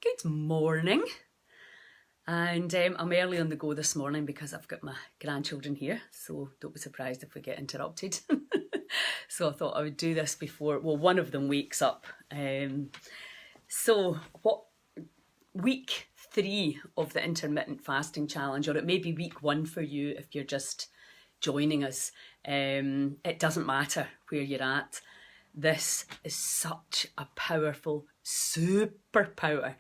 Good morning. And I'm early on the go this morning because I've got my grandchildren here, so don't be surprised if we get interrupted. So I thought I would do this before, well, one of them wakes up. Week 3 of the intermittent fasting challenge, or it may be week 1 for you if you're just joining us. It doesn't matter where you're at. This is such a powerful superpower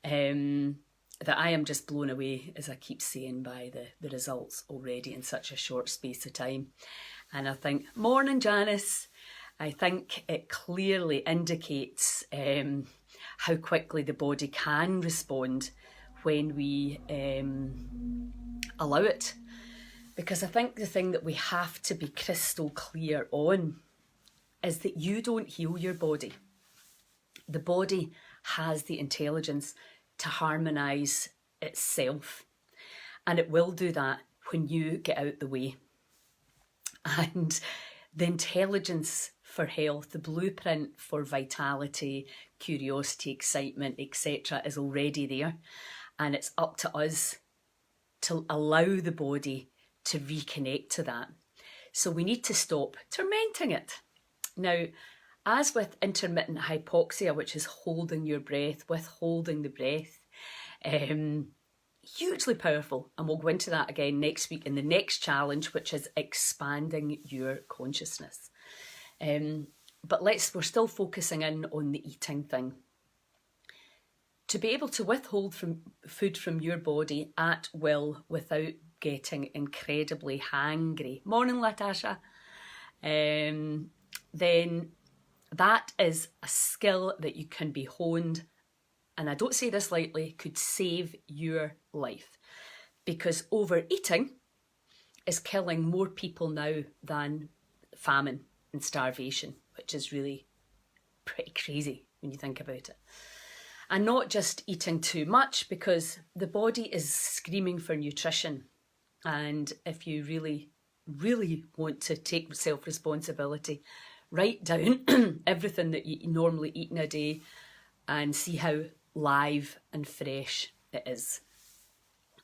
that I am just blown away, as I keep saying, by the results already in such a short space of time. And I think, morning Janice, I think it clearly indicates how quickly the body can respond when we allow it. Because I think the thing that we have to be crystal clear on is that you don't heal your body. The body has the intelligence to harmonise itself, and it will do that when you get out the way. And the intelligence for health, the blueprint for vitality, curiosity, excitement, etc. is already there, and it's up to us to allow the body to reconnect to that. So we need to stop tormenting it. Now, as with intermittent hypoxia, which is holding your breath, withholding the breath, hugely powerful. And we'll go into that again next week in the next challenge, which is expanding your consciousness. But we're still focusing in on the eating thing. To be able to withhold food from your body at will without getting incredibly hangry. Morning, Latasha. Then that is a skill that you can be honed, and I don't say this lightly, could save your life, because overeating is killing more people now than famine and starvation, which is really pretty crazy when you think about it. And not just eating too much, because the body is screaming for nutrition, and if you really, really want to take self-responsibility, write down everything that you normally eat in a day and see how live and fresh it is.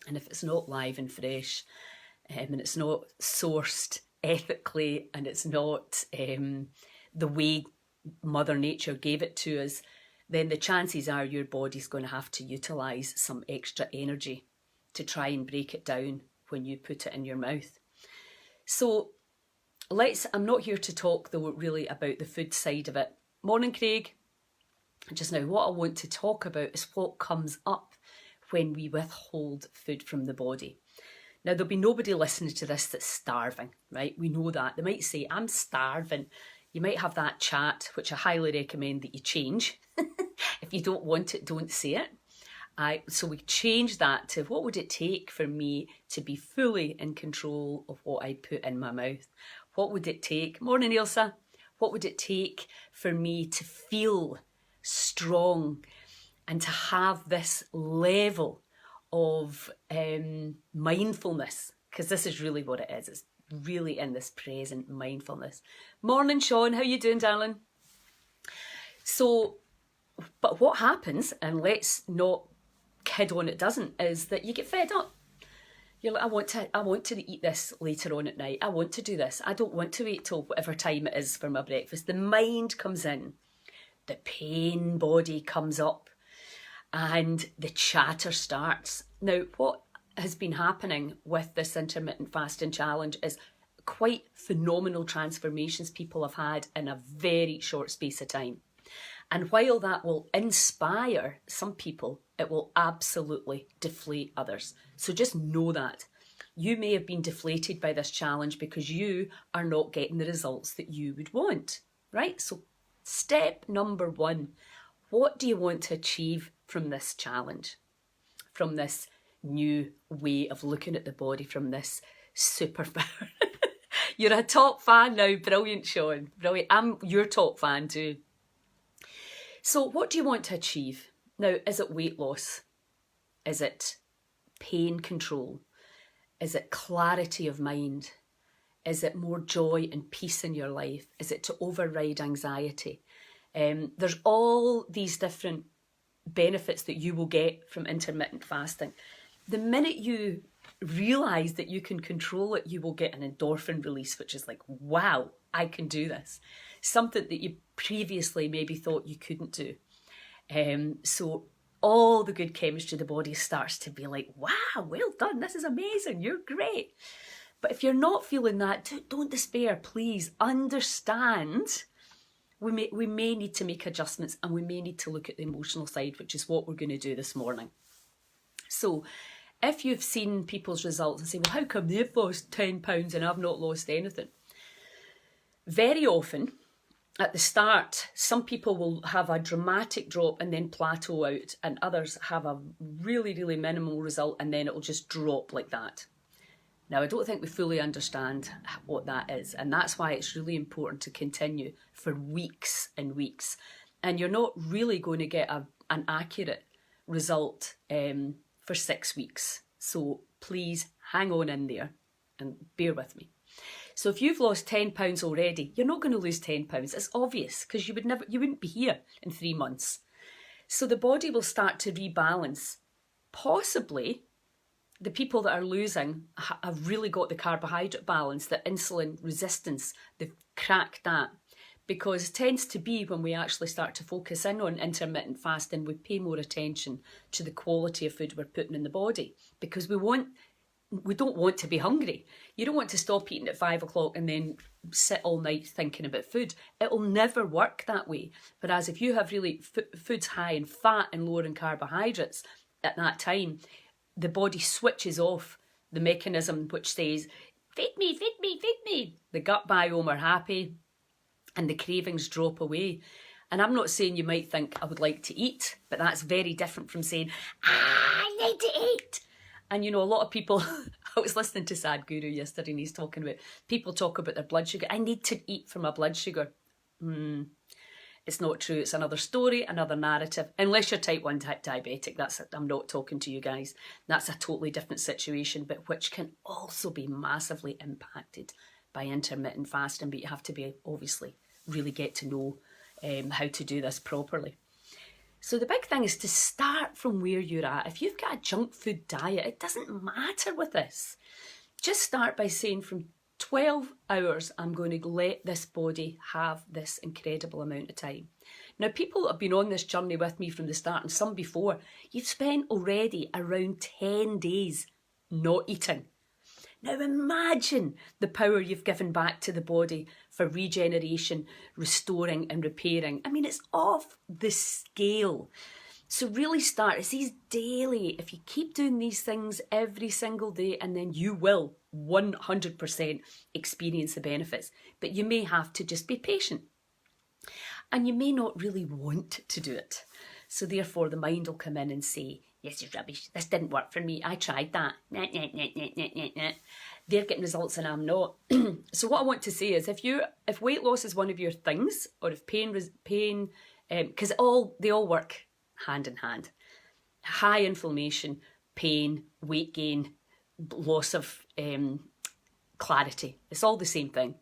And if it's not live and fresh, and it's not sourced ethically, and it's not the way Mother Nature gave it to us, then the chances are your body's going to have to utilise some extra energy to try and break it down when you put it in your mouth. So I'm not here to talk though really about the food side of it. Morning, Craig. Just now, what I want to talk about is what comes up when we withhold food from the body. Now, there'll be nobody listening to this that's starving, right? We know that. They might say, I'm starving. You might have that chat, which I highly recommend that you change. If you don't want it, don't say it. So we change that to, what would it take for me to be fully in control of what I put in my mouth? What would it take? Morning, Ilsa. What would it take for me to feel strong and to have this level of mindfulness? Because this is really what it is. It's really in this present mindfulness. Morning, Sean. How you doing, darling? So, but what happens, and let's not kid on it doesn't, is that you get fed up. You're like, I want to eat this later on at night. I want to do this. I don't want to wait till whatever time it is for my breakfast. The mind comes in, the pain body comes up, and the chatter starts. Now, what has been happening with this intermittent fasting challenge is quite phenomenal transformations people have had in a very short space of time. And while that will inspire some people, it will absolutely deflate others. So just know that. You may have been deflated by this challenge because you are not getting the results that you would want, right? So step number 1, what do you want to achieve from this challenge? From this new way of looking at the body, from this superpower? You're a top fan now. Brilliant, Sean. Brilliant. I'm your top fan too. So what do you want to achieve? Now, is it weight loss? Is it pain control? Is it clarity of mind? Is it more joy and peace in your life? Is it to override anxiety? There's all these different benefits that you will get from intermittent fasting. The minute you realise that you can control it, you will get an endorphin release, which is like, wow, I can do this. Something that you previously maybe thought you couldn't do. So all the good chemistry of the body starts to be like, wow, well done, this is amazing, you're great. But if you're not feeling that, don't despair, please. Understand we may need to make adjustments, and we may need to look at the emotional side, which is what we're going to do this morning. So if you've seen people's results and say, well, how come they've lost 10 pounds and I've not lost anything? Very often, at the start, some people will have a dramatic drop and then plateau out, and others have a really, really minimal result and then it'll just drop like that. Now, I don't think we fully understand what that is, and that's why it's really important to continue for weeks and weeks. And you're not really going to get an accurate result for 6 weeks. So please hang on in there and bear with me. So if you've lost 10 pounds already, you're not going to lose 10 pounds. It's obvious, because you wouldn't be here in 3 months. So the body will start to rebalance. Possibly the people that are losing have really got the carbohydrate balance, the insulin resistance, they've cracked that. Because it tends to be when we actually start to focus in on intermittent fasting, we pay more attention to the quality of food we're putting in the body. Because we don't want to be hungry. You don't want to stop eating at 5 o'clock and then sit all night thinking about food. It'll never work that way. Whereas if you have really foods high in fat and lower in carbohydrates at that time, the body switches off the mechanism which says, feed me, feed me, feed me. The gut biome are happy and the cravings drop away. And I'm not saying you might think I would like to eat, but that's very different from saying, I need to eat. And you know, a lot of people, I was listening to Sadhguru yesterday and he's talking about, people talk about their blood sugar. I need to eat for my blood sugar. It's not true. It's another story, another narrative. Unless you're type 1 diabetic, I'm not talking to you guys. That's a totally different situation, but which can also be massively impacted by intermittent fasting. But you have to be, obviously, really get to know how to do this properly. So the big thing is to start from where you're at. If you've got a junk food diet, it doesn't matter with this. Just start by saying, from 12 hours, I'm going to let this body have this incredible amount of time. Now, people that have been on this journey with me from the start, and some before, you've spent already around 10 days not eating. Now imagine the power you've given back to the body for regeneration, restoring and repairing. I mean, it's off the scale. So really start, it's these daily, if you keep doing these things every single day, and then you will 100% experience the benefits. But you may have to just be patient. And you may not really want to do it. So therefore the mind will come in and say, yes, it's rubbish. This didn't work for me. I tried that. They're getting results and I'm not. So what I want to say is, if weight loss is one of your things, or if pain, because they all work hand in hand. High inflammation, pain, weight gain, loss of clarity. It's all the same thing.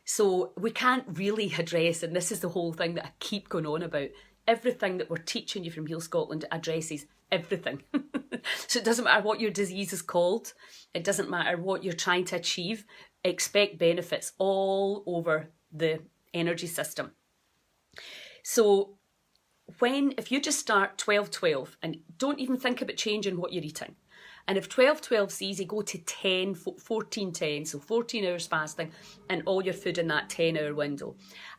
So we can't really address, and this is the whole thing that I keep going on about, everything that we're teaching you from Heal Scotland addresses everything. So it doesn't matter what your disease is called. It doesn't matter what you're trying to achieve. Expect benefits all over the energy system. So if you just start 12-12 and don't even think about changing what you're eating. And if 12-12 is easy, go to 14-10, so 14 hours fasting and all your food in that 10-hour window.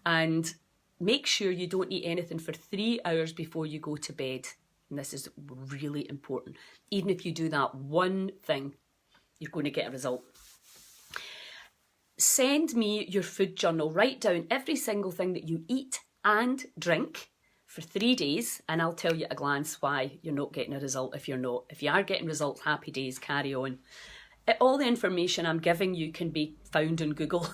And make sure you don't eat anything for 3 hours before you go to bed. And this is really important. Even if you do that one thing, you're going to get a result. Send me your food journal. Write down every single thing that you eat and drink for 3 days, and I'll tell you at a glance why you're not getting a result if you're not. If you are getting results, happy days, carry on. All the information I'm giving you can be found on Google.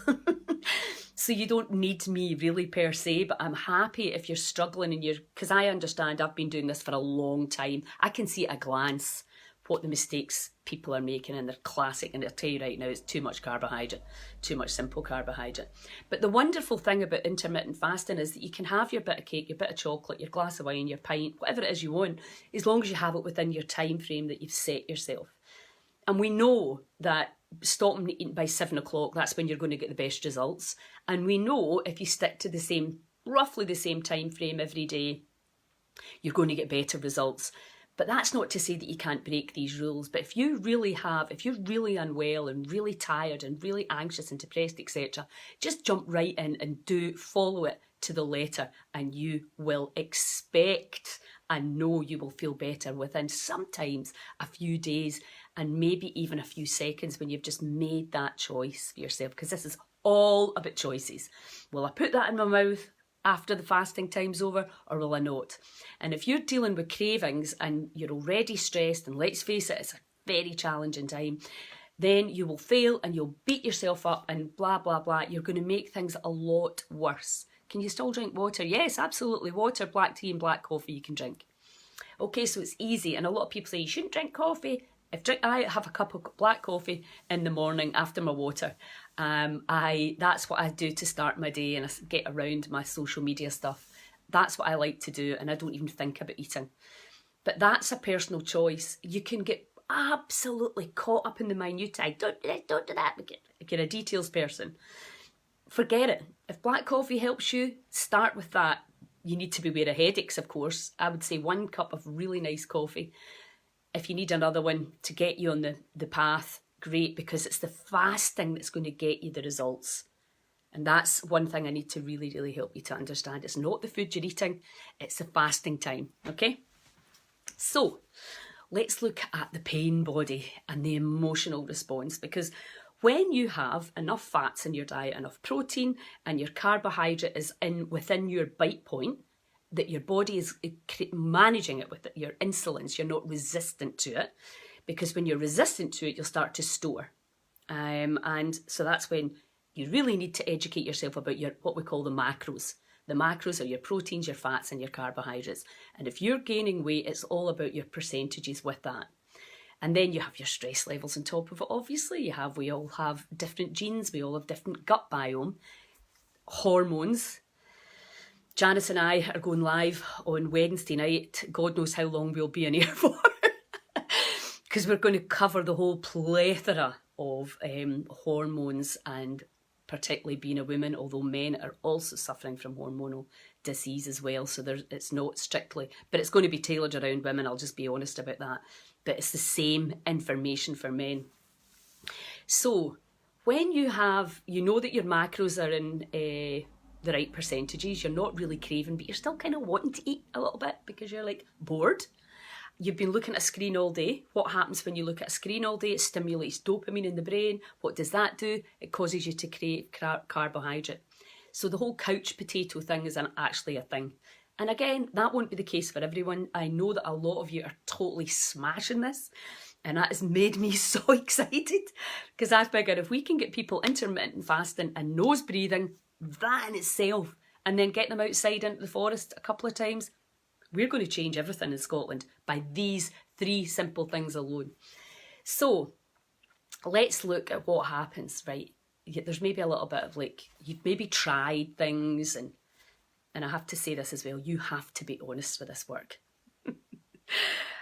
So you don't need me really per se, but I'm happy if you're struggling because I understand I've been doing this for a long time. I can see at a glance what the mistakes people are making, and they're classic, and I'll tell you right now, it's too much carbohydrate, too much simple carbohydrate. But the wonderful thing about intermittent fasting is that you can have your bit of cake, your bit of chocolate, your glass of wine, your pint, whatever it is you want, as long as you have it within your time frame that you've set yourself. And we know that stopping eating by 7 o'clock, that's when you're going to get the best results. And we know if you stick to roughly the same time frame every day, you're going to get better results. But that's not to say that you can't break these rules. But if you're really unwell and really tired and really anxious and depressed, etc., just jump right in and follow it to the letter, and you will expect and know you will feel better within sometimes a few days and maybe even a few seconds when you've just made that choice for yourself, because this is all about choices. Will I put that in my mouth after the fasting time's over, or will I not? And if you're dealing with cravings and you're already stressed, and let's face it, it's a very challenging time, then you will fail and you'll beat yourself up and blah, blah, blah. You're going to make things a lot worse. Can you still drink water? Yes, absolutely. Water, black tea and black coffee you can drink. Okay, so it's easy. And a lot of people say you shouldn't drink coffee. I have a cup of black coffee in the morning after my water. That's what I do to start my day, and I get around my social media stuff. That's what I like to do, and I don't even think about eating. But that's a personal choice. You can get absolutely caught up in the minutiae. Don't do that. If you're a details person, forget it. If black coffee helps you, start with that. You need to beware of headaches, of course. I would say 1 cup of really nice coffee. If you need another one to get you on the path, great, because it's the fasting that's going to get you the results. And that's one thing I need to really, really help you to understand. It's not the food you're eating, it's the fasting time, okay? So, let's look at the pain body and the emotional response, because when you have enough fats in your diet, enough protein, and your carbohydrate is within your bite point, that your body is managing it with your insulins, you're not resistant to it, because when you're resistant to it, you'll start to store. And so that's when you really need to educate yourself about what we call the macros. The macros are your proteins, your fats, and your carbohydrates. And if you're gaining weight, it's all about your percentages with that. And then you have your stress levels on top of it, obviously. We all have different genes, we all have different gut biome, hormones. Janice and I are going live on Wednesday night. God knows how long we'll be in here for. Because we're going to cover the whole plethora of hormones, and particularly being a woman, although men are also suffering from hormonal disease as well. So it's not strictly, but it's going to be tailored around women, I'll just be honest about that. But it's the same information for men. So when you know that your macros are in the right percentages, you're not really craving, but you're still kind of wanting to eat a little bit because you're like bored. You've been looking at a screen all day. What happens when you look at a screen all day? It stimulates dopamine in the brain. What does that do? It causes you to crave carbohydrate. So the whole couch potato thing is actually a thing. And again, that won't be the case for everyone. I know that a lot of you are totally smashing this, and that has made me so excited, because I figure if we can get people intermittent fasting and nose breathing, that in itself, and then get them outside into the forest a couple of times, we're going to change everything in Scotland by these 3 simple things alone. So let's look at what happens, right? There's maybe a little bit of you've maybe tried things, and I have to say this as well, you have to be honest with this work.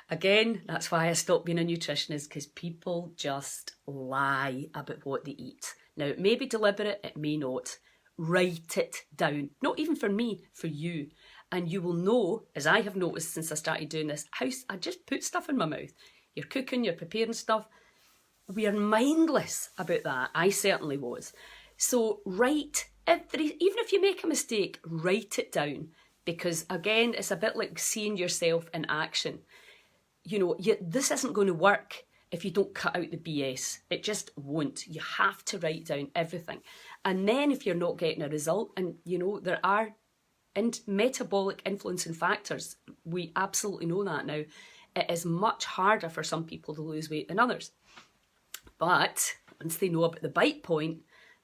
Again, that's why I stopped being a nutritionist, because people just lie about what they eat. Now, it may be deliberate, it may not. Write it down. Not even for me, for you. And you will know, as I have noticed since I started doing this, how I just put stuff in my mouth. You're cooking, you're preparing stuff. We are mindless about that. I certainly was. So write even if you make a mistake, write it down. Because again, it's a bit like seeing yourself in action. You know, this isn't going to work if you don't cut out the BS. It just won't. You have to write down everything. And then if you're not getting a result, and you know, there are metabolic influencing factors, we absolutely know that now. It is much harder for some people to lose weight than others. But once they know about the bite point,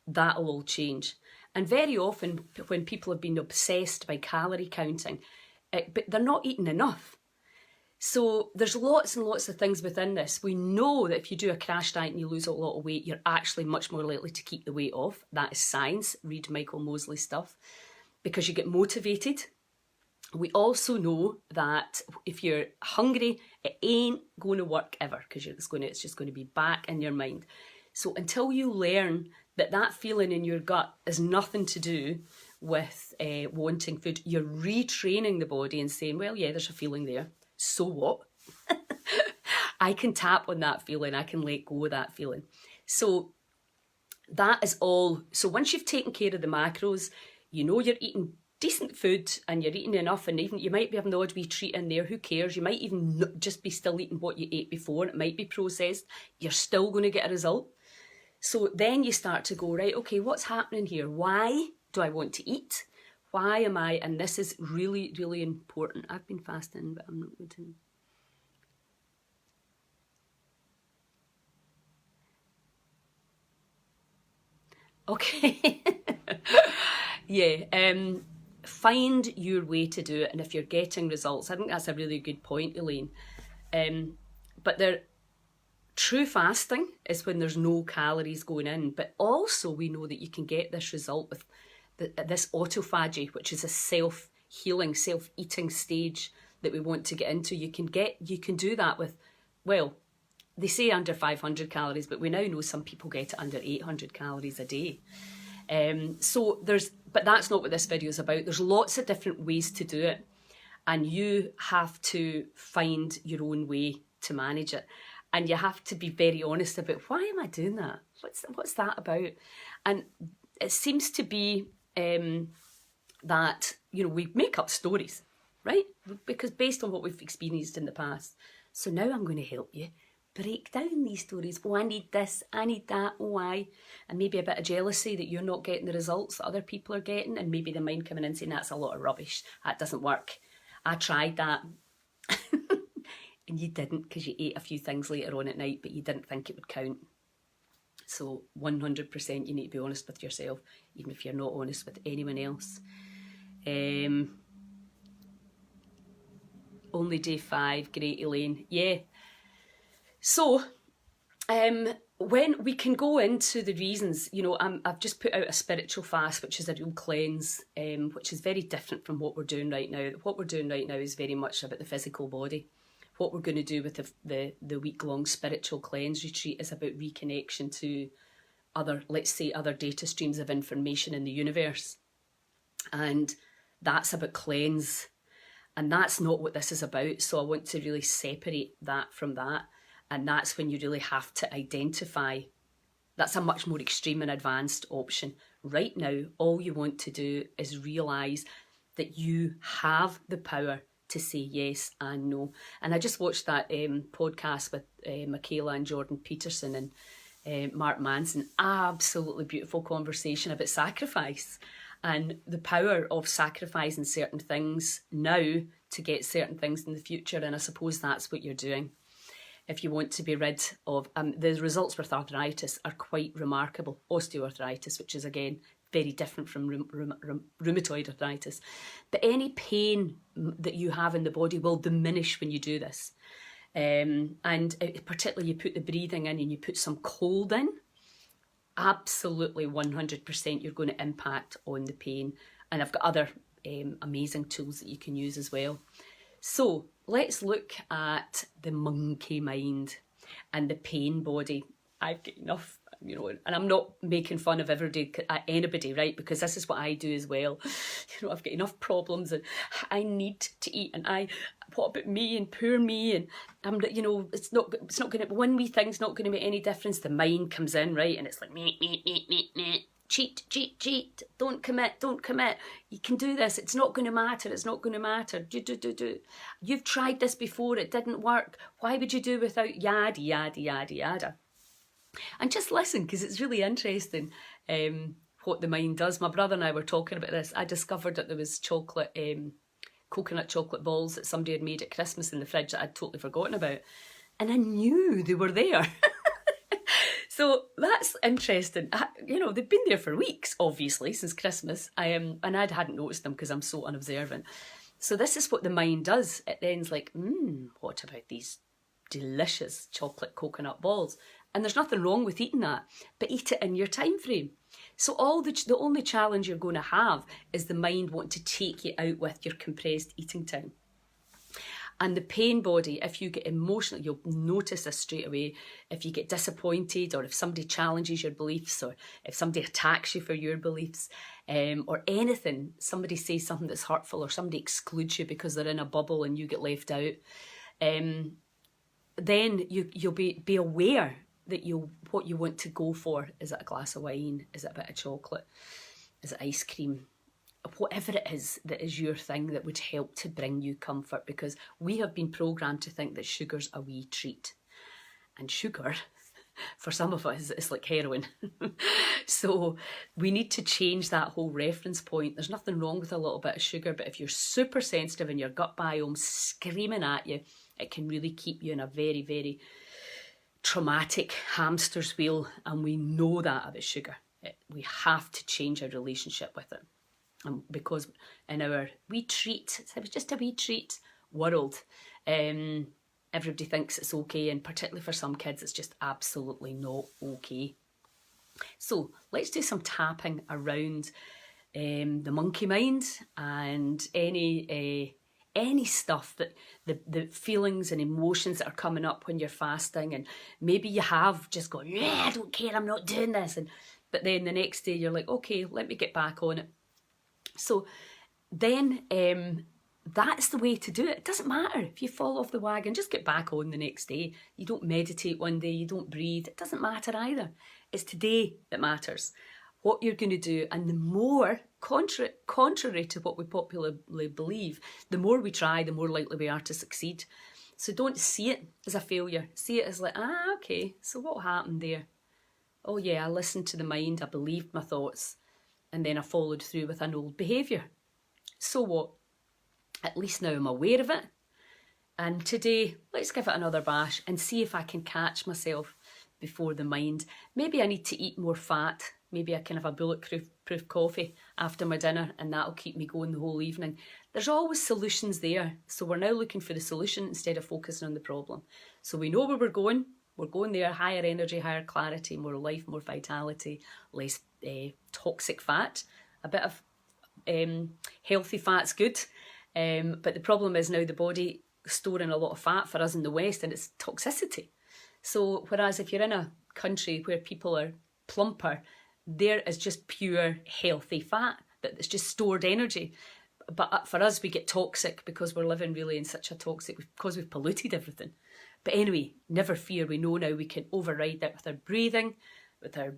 that'll all change. And very often when people have been obsessed by calorie counting, but they're not eating enough. So there's lots and lots of things within this. We know that if you do a crash diet and you lose a lot of weight, you're actually much more likely to keep the weight off. That is science. Read Michael Mosley stuff. Because you get motivated. We also know that if you're hungry, it ain't going to work ever, because it's just going to be back in your mind. So until you learn that that feeling in your gut is nothing to do with wanting food, you're retraining the body and saying, well, yeah, there's a feeling there. So what? I can tap on that feeling. I can let go of that feeling. So that is all. So once you've taken care of the macros, you know you're eating decent food and you're eating enough, and even you might be having the odd wee treat in there, who cares? You might even just be still eating what you ate before, and it might be processed. You're still going to get a result. So then you start to go, right, okay, what's happening here? Why do I want to eat? Why am I, and this is really, really important. I've been fasting, but I'm not going to. Okay. Yeah. Find your way to do it, and if you're getting results, I think that's a really good point, Elaine. But true fasting is when there's no calories going in, but also we know that you can get this result with this autophagy, which is a self-healing, self-eating stage that we want to get into. You can do that with, well, they say under 500 calories, but we now know some people get it under 800 calories a day. But that's not what this video is about. There's lots of different ways to do it, and you have to find your own way to manage it. And you have to be very honest about, why am I doing that? What's that about? And it seems to be that, we make up stories, right? Because based on what we've experienced in the past. So now I'm going to help you break down these stories. Oh, I need this, I need that, oh, I. And maybe a bit of jealousy that you're not getting the results that other people are getting, and maybe the mind coming in saying, that's a lot of rubbish, that doesn't work. I tried that. And you didn't, because you ate a few things later on at night, but you didn't think it would count. So 100% you need to be honest with yourself, even if you're not honest with anyone else. Only day 5, great, Elaine. Yeah. So, when we can go into the reasons, I've just put out a spiritual fast, which is a real cleanse, which is very different from what we're doing right now. What we're doing right now is very much about the physical body. What we're going to do with the week-long spiritual cleanse retreat is about reconnection to other data streams of information in the universe. And that's about cleanse. And that's not what this is about. So I want to really separate that from that. And that's when you really have to identify. That's a much more extreme and advanced option. Right now, all you want to do is realise that you have the power to say yes and no. And I just watched that podcast with Michaela and Jordan Peterson and Mark Manson. Absolutely beautiful conversation about sacrifice and the power of sacrificing certain things now to get certain things in the future. And I suppose that's what you're doing. If you want to be rid of, the results with arthritis are quite remarkable. Osteoarthritis, which is again very different from rheumatoid arthritis. But any pain that you have in the body will diminish when you do this. And particularly you put the breathing in and you put some cold in, absolutely 100% you're going to impact on the pain. And I've got other amazing tools that you can use as well. So let's look at the monkey mind and the pain body. I've got enough, and I'm not making fun of anybody, right? Because this is what I do as well. I've got enough problems and I need to eat, and what about me and poor me? And it's not going to, one wee thing's not going to make any difference. The mind comes in, right? And it's like, me. Cheat, don't commit. You can do this, it's not going to matter. Do. You've tried this before, it didn't work. Why would you do without yada. And just listen, because it's really interesting what the mind does. My brother and I were talking about this. I discovered that there was coconut chocolate balls that somebody had made at Christmas in the fridge that I'd totally forgotten about. And I knew they were there. So that's interesting. They've been there for weeks, obviously, since Christmas. And I hadn't noticed them because I'm so unobservant. So this is what the mind does. It then's like, what about these delicious chocolate coconut balls? And there's nothing wrong with eating that, but eat it in your time frame. So the only challenge you're going to have is the mind wanting to take you out with your compressed eating time. And the pain body, if you get emotional, you'll notice this straight away. If you get disappointed, or if somebody challenges your beliefs, or if somebody attacks you for your beliefs, or anything, somebody says something that's hurtful, or somebody excludes you because they're in a bubble and you get left out, then you'll be aware that what you want to go for. Is it a glass of wine? Is it a bit of chocolate? Is it ice cream? Whatever it is that is your thing that would help to bring you comfort, because we have been programmed to think that sugar's a wee treat. And sugar, for some of us, is like heroin. So we need to change that whole reference point. There's nothing wrong with a little bit of sugar, but if you're super sensitive and your gut biome's screaming at you, it can really keep you in a very, very traumatic hamster's wheel. And we know that about sugar. We have to change our relationship with it. Because in our wee treat, it's just a wee treat world, everybody thinks it's okay, and particularly for some kids, it's just absolutely not okay. So let's do some tapping around the monkey mind and any stuff that the feelings and emotions that are coming up when you're fasting, and maybe you have just gone, yeah, I don't care, I'm not doing this, but then the next day you're like, okay, let me get back on it. So then that's the way to do it. It doesn't matter if you fall off the wagon, just get back on the next day. You don't meditate one day, you don't breathe. It doesn't matter either. It's today that matters. What you're going to do, and the more, contrary to what we popularly believe, the more we try, the more likely we are to succeed. So don't see it as a failure. See it as like, okay, so what happened there? Oh yeah, I listened to the mind, I believed my thoughts, and then I followed through with an old behaviour. So what? At least now I'm aware of it. And today, let's give it another bash and see if I can catch myself before the mind. Maybe I need to eat more fat. Maybe I can have a bulletproof coffee after my dinner, and that'll keep me going the whole evening. There's always solutions there. So we're now looking for the solution instead of focusing on the problem. So we know where we're going. We're going there, higher energy, higher clarity, more life, more vitality, less toxic fat. A bit of healthy fat's good. But the problem is now the body storing a lot of fat for us in the West, and it's toxicity. So whereas if you're in a country where people are plumper, there is just pure healthy fat, that it's just stored energy. But for us, we get toxic because we're living really in such a toxic, because we've polluted everything. But anyway, never fear, we know now we can override that with our breathing, with our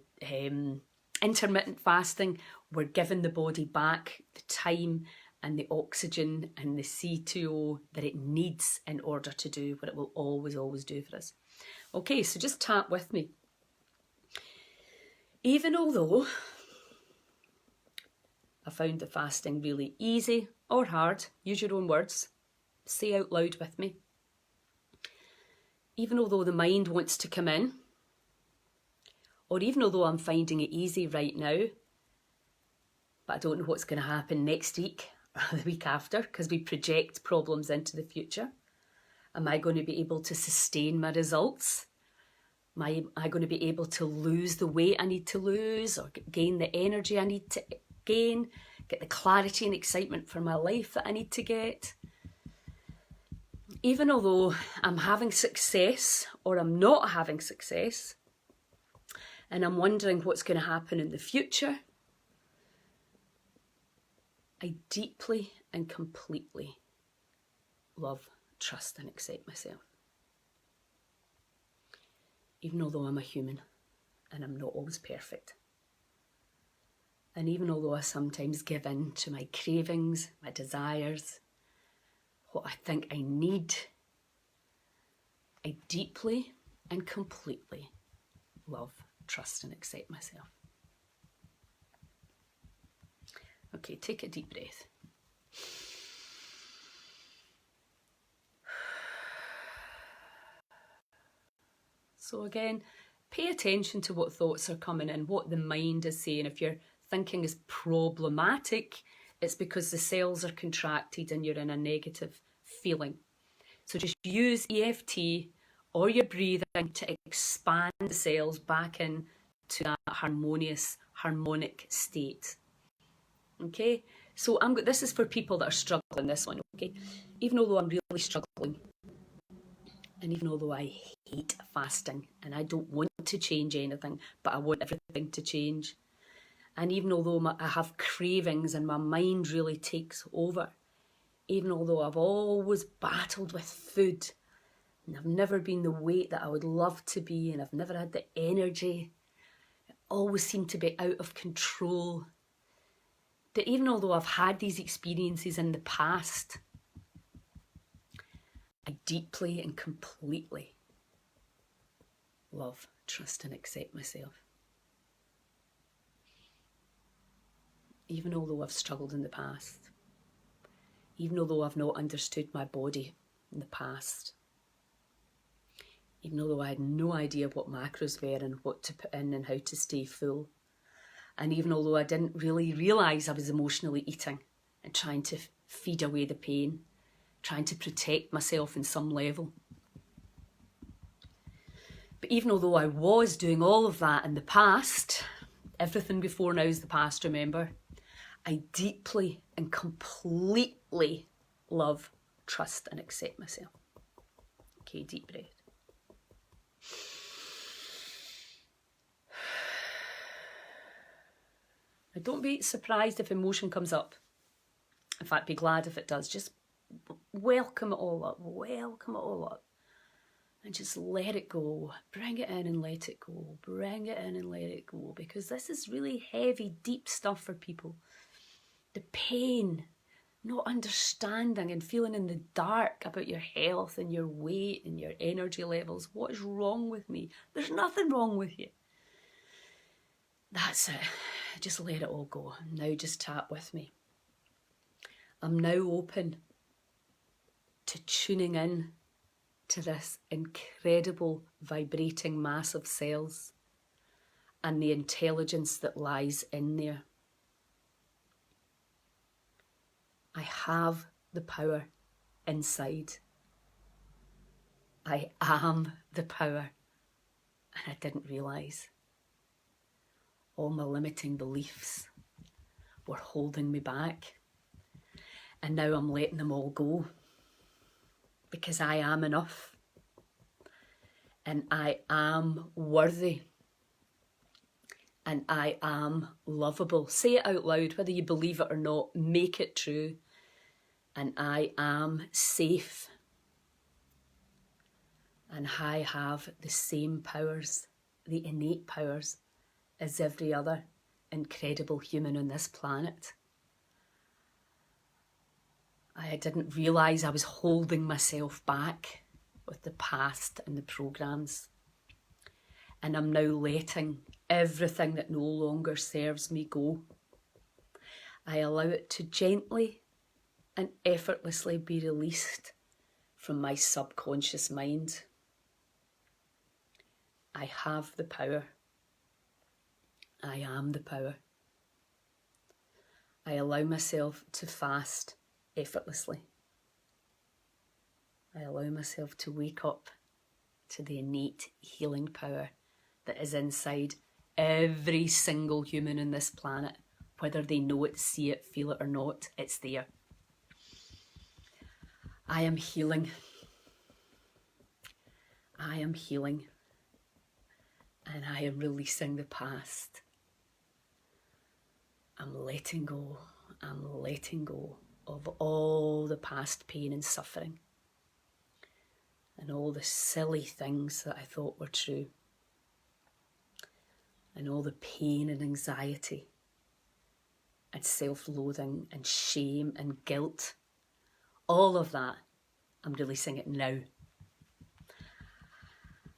intermittent fasting. We're giving the body back the time and the oxygen and the C2O that it needs in order to do what it will always, always do for us. Okay, so just tap with me. Even although I found the fasting really easy or hard, use your own words, say out loud with me. Even although the mind wants to come in, or even although I'm finding it easy right now, but I don't know what's going to happen next week or the week after, because we project problems into the future. Am I going to be able to sustain my results? Am I going to be able to lose the weight I need to lose, or gain the energy I need to gain, get the clarity and excitement for my life that I need to get? Even although I'm having success or I'm not having success, and I'm wondering what's going to happen in the future, I deeply and completely love, trust and accept myself. Even although I'm a human and I'm not always perfect. And even although I sometimes give in to my cravings, my desires, what I think I need, I deeply and completely love, trust and accept myself. Okay, take a deep breath. So again, pay attention to what thoughts are coming in, what the mind is saying. If your thinking is problematic, it's because the cells are contracted and you're in a negative feeling. So just use EFT or your breathing to expand the cells back in to that harmonious, harmonic state. Okay, so this is for people that are struggling, this one, okay? Even although I'm really struggling, and even although I hate fasting and I don't want to change anything, but I want everything to change. And even although I have cravings and my mind really takes over, even although I've always battled with food and I've never been the weight that I would love to be and I've never had the energy, it always seemed to be out of control. But even although I've had these experiences in the past, I deeply and completely love, trust and accept myself. Even although I've struggled in the past, even although I've not understood my body in the past, even although I had no idea what macros were and what to put in and how to stay full, and even although I didn't really realise I was emotionally eating and trying to feed away the pain, trying to protect myself in some level. But even although I was doing all of that in the past, everything before now is the past, remember, I deeply and completely love, trust and accept myself. Okay, deep breath. Now don't be surprised if emotion comes up. In fact, be glad if it does. Just welcome it all up, and just let it go. Bring it in and let it go. Bring it in and let it go, because this is really heavy, deep stuff for people. The pain, not understanding and feeling in the dark about your health and your weight and your energy levels. What is wrong with me? There's nothing wrong with you. That's it. Just let it all go. Now just tap with me. I'm now open to tuning in to this incredible vibrating mass of cells and the intelligence that lies in there. I have the power inside. I am the power, and I didn't realise. All my limiting beliefs were holding me back, and now I'm letting them all go, because I am enough, and I am worthy, and I am lovable. Say it out loud, whether you believe it or not, make it true. And I am safe, and I have the same powers, the innate powers, as every other incredible human on this planet. I didn't realise I was holding myself back with the past and the programs. And I'm now letting everything that no longer serves me go. I allow it to gently and effortlessly be released from my subconscious mind. I have the power. I am the power. I allow myself to fast effortlessly. I allow myself to wake up to the innate healing power that is inside every single human on this planet. Whether they know it, see it, feel it or not, it's there. I am healing. I am healing. And I am releasing the past. I'm letting go. I'm letting go of all the past pain and suffering. And all the silly things that I thought were true. And all the pain and anxiety and self-loathing and shame and guilt. All of that, I'm releasing it now.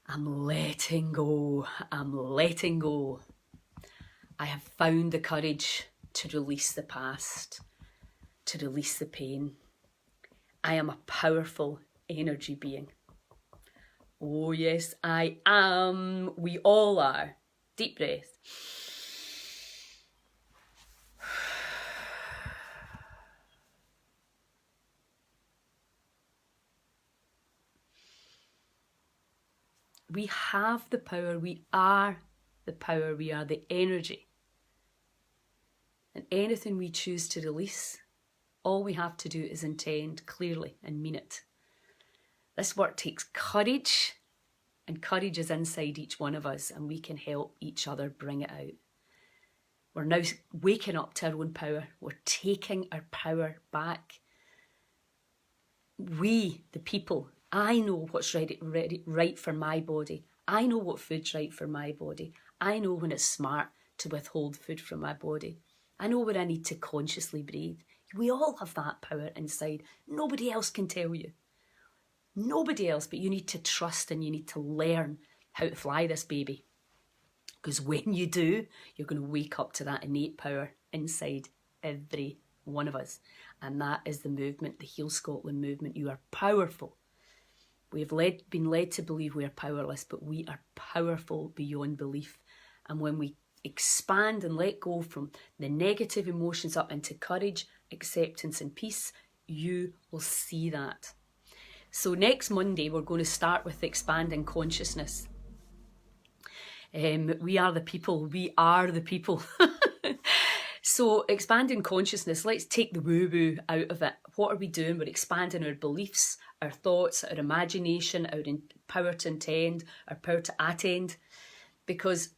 I'm letting go. I'm letting go. I have found the courage to release the past, to release the pain. I am a powerful energy being. Oh yes, I am. We all are. Deep breath. We have the power. We are the power. We are the energy. And anything we choose to release, all we have to do is intend clearly and mean it. This work takes courage, and courage is inside each one of us, and we can help each other bring it out. We're now waking up to our own power. We're taking our power back. We, the people, I know what's right for my body. I know what food's right for my body. I know when it's smart to withhold food from my body. I know when I need to consciously breathe. We all have that power inside. Nobody else can tell you. Nobody else, but you need to trust and you need to learn how to fly this baby. Because when you do, you're going to wake up to that innate power inside every one of us. And that is the movement, the Heal Scotland movement. You are powerful. We have been led to believe we are powerless, but we are powerful beyond belief. And when we expand and let go from the negative emotions up into courage, acceptance and peace, you will see that. So next Monday, we're going to start with expanding consciousness. We are the people. We are the people. So expanding consciousness, let's take the woo-woo out of it. What are we doing? We're expanding our beliefs, our thoughts, our imagination, our power to intend, our power to attend. Because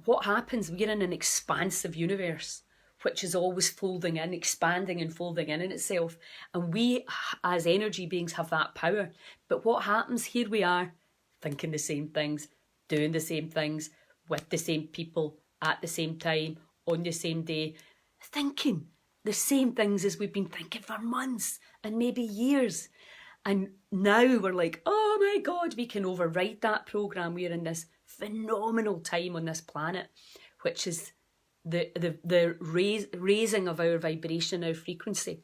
what happens, we're in an expansive universe, which is always folding in, expanding and folding in itself. And we, as energy beings, have that power. But what happens, here we are, thinking the same things, doing the same things, with the same people, at the same time, on the same day, thinking the same things as we've been thinking for months and maybe years. And now we're like, oh my God, we can override that program. We're in this phenomenal time on this planet, which is the raising of our vibration, our frequency.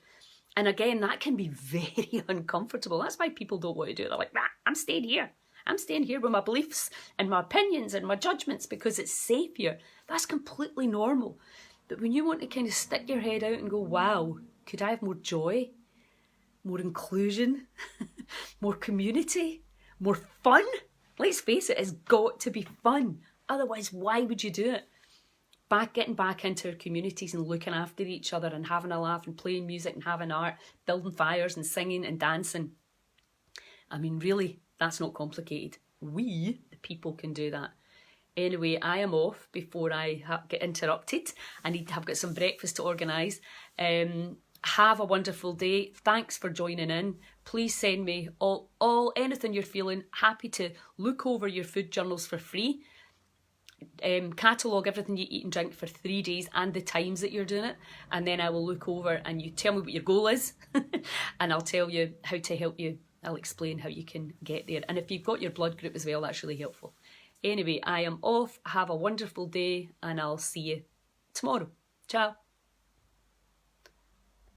And again, that can be very uncomfortable. That's why people don't want to do it. They're like, nah, I'm staying here. I'm staying here with my beliefs and my opinions and my judgments because it's safe here. That's completely normal. But when you want to kind of stick your head out and go, wow, could I have more joy, more inclusion, more community, more fun? Let's face it, it's got to be fun. Otherwise, why would you do it? Getting back into our communities and looking after each other and having a laugh and playing music and having art, building fires and singing and dancing. I mean, really, that's not complicated. We, the people, can do that. Anyway, I am off before I get interrupted. I've got some breakfast to organise. Have a wonderful day. Thanks for joining in. Please send me anything you're feeling. Happy to look over your food journals for free. Catalogue everything you eat and drink for 3 days and the times that you're doing it, and then I will look over and you tell me what your goal is and I'll tell you how to help you. I'll explain how you can get there, and if you've got your blood group as well, that's really helpful. Anyway, I am off. Have a wonderful day and I'll see you tomorrow. Ciao.